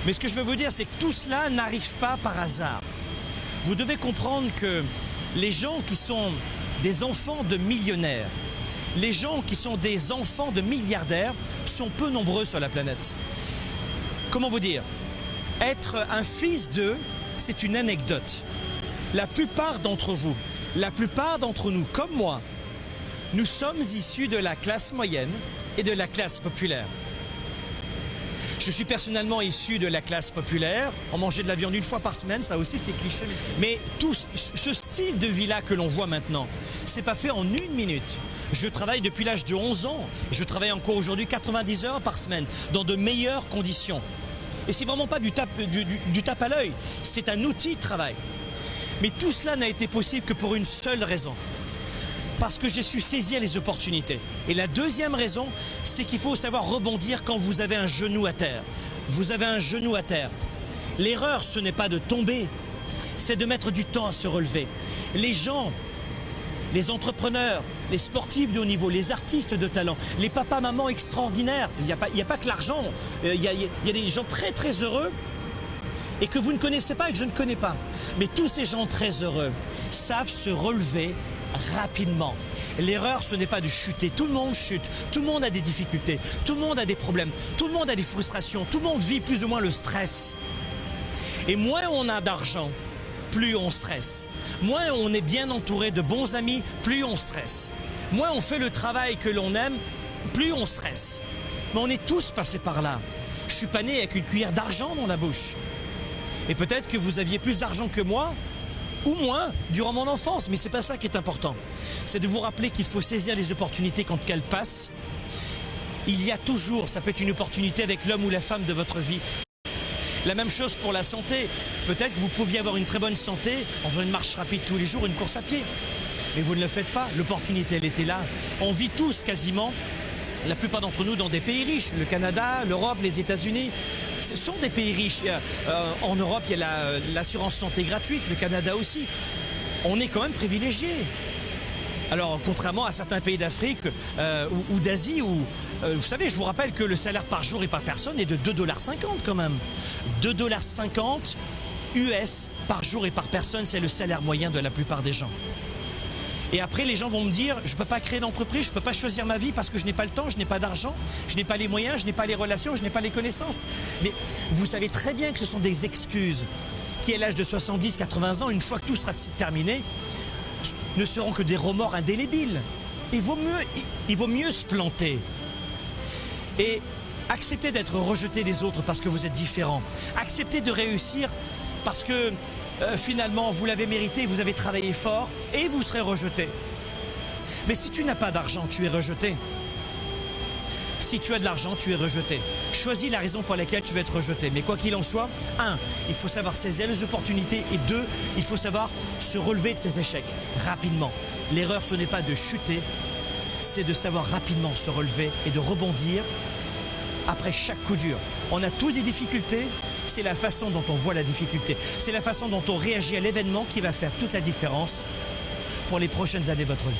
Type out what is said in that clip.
Mais ce que je veux vous dire, c'est que tout cela n'arrive pas par hasard. Vous devez comprendre que les gens qui sont des enfants de millionnaires, les gens qui sont des enfants de milliardaires sont peu nombreux sur la planète. Comment vous dire? Être un fils d'eux, c'est une anecdote. La plupart d'entre vous, la plupart d'entre nous, comme moi, nous sommes issus de la classe moyenne et de la classe populaire. Je suis personnellement issu de la classe populaire. On mangeait de la viande une fois par semaine, ça aussi c'est cliché. Mais tout ce style de vie-là que l'on voit maintenant, c'est pas fait en une minute. Je travaille depuis l'âge de 11 ans. Je travaille encore aujourd'hui 90 heures par semaine, dans de meilleures conditions. Et c'est vraiment pas du tape à l'œil, c'est un outil de travail. Mais tout cela n'a été possible que pour une seule raison. Parce que j'ai su saisir les opportunités. Et la deuxième raison, c'est qu'il faut savoir rebondir quand vous avez un genou à terre. Vous avez un genou à terre. L'erreur, ce n'est pas de tomber, c'est de mettre du temps à se relever. Les gens, les entrepreneurs, les sportifs de haut niveau, les artistes de talent, les papas, mamans extraordinaires, il n'y a pas que l'argent, il y a des gens très très heureux et que vous ne connaissez pas et que je ne connais pas. Mais tous ces gens très heureux savent se relever rapidement. L'erreur, ce n'est pas de chuter. Tout le monde chute, tout le monde a des difficultés, tout le monde a des problèmes, tout le monde a des frustrations, tout le monde vit plus ou moins le stress. Et moins on a d'argent, plus on stresse. Moins on est bien entouré de bons amis, plus on stresse. Moins on fait le travail que l'on aime, plus on stresse. Mais on est tous passés par là. Je suis pas né avec une cuillère d'argent dans la bouche. Et peut-être que vous aviez plus d'argent que moi, ou moins, durant mon enfance. Mais c'est pas ça qui est important. C'est de vous rappeler qu'il faut saisir les opportunités quand elles passent. Il y a toujours, ça peut être une opportunité avec l'homme ou la femme de votre vie. La même chose pour la santé. Peut-être que vous pouviez avoir une très bonne santé en faisant une marche rapide tous les jours, une course à pied. Mais vous ne le faites pas. L'opportunité, elle était là. On vit tous quasiment, la plupart d'entre nous, dans des pays riches. Le Canada, l'Europe, les États-Unis. Ce sont des pays riches. En Europe, il y a l'assurance santé gratuite. Le Canada aussi. On est quand même privilégiés. Alors, contrairement à certains pays d'Afrique ou d'Asie, où, vous savez, je vous rappelle que le salaire par jour et par personne est de 2,50 $ quand même. 2,50 $ US par jour et par personne, c'est le salaire moyen de la plupart des gens. Et après, les gens vont me dire, je ne peux pas créer d'entreprise, je ne peux pas choisir ma vie parce que je n'ai pas le temps, je n'ai pas d'argent, je n'ai pas les moyens, je n'ai pas les relations, je n'ai pas les connaissances. Mais vous savez très bien que ce sont des excuses qui, à l'âge de 70, 80 ans, une fois que tout sera terminé, ne seront que des remords indélébiles. Il vaut mieux se planter et accepter d'être rejeté des autres parce que vous êtes différent. Accepter de réussir parce que finalement vous l'avez mérité, vous avez travaillé fort et vous serez rejeté. Mais si tu n'as pas d'argent, tu es rejeté. Si tu as de l'argent, tu es rejeté. Choisis la raison pour laquelle tu vas être rejeté. Mais quoi qu'il en soit, 1, il faut savoir saisir les opportunités et 2, il faut savoir se relever de ses échecs rapidement. L'erreur, ce n'est pas de chuter, c'est de savoir rapidement se relever et de rebondir après chaque coup dur. On a tous des difficultés, c'est la façon dont on voit la difficulté. C'est la façon dont on réagit à l'événement qui va faire toute la différence pour les prochaines années de votre vie.